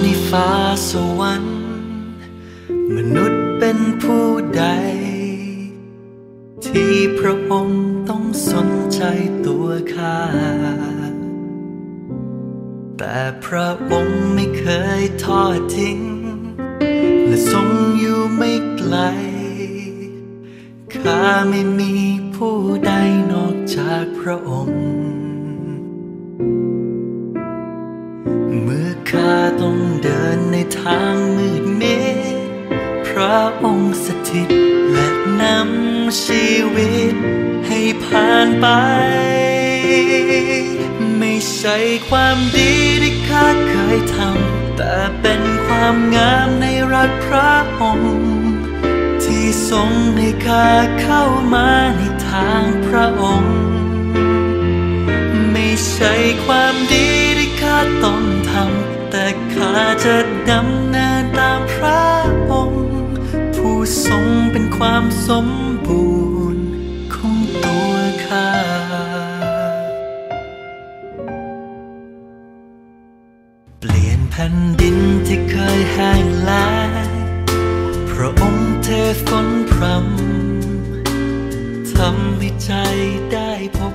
ในฟ้าสวรรค์มนุษย์เป็นผู้ใดที่พระองค์ต้องสนใจตัวข้าแต่พระองค์ไม่เคยทอดทิ้งและทรงอยู่ไม่ไกลข้าไม่มีผู้ใดนอกจากพระองค์เมื่อข้าต้องเดินในทางมืดมิดพระองค์สถิตและนำชีวิตให้ผ่านไปไม่ใช่ความดีที่ข้าเคยทำแต่เป็นความงามในรักพระองค์ที่ทรงให้ข้าเข้ามาในทางพระองค์ไม่ใช่ความดีที่ข้าต้องทำแต่ข้าจะดำเนินตามพระองค์ผู้ทรงเป็นความสมบูรณ์ของตัวข้าเปลี่ยนแผ่นดินที่เคยแห้งแล้งพระองค์เทฝนพรำทำให้ใจได้พบ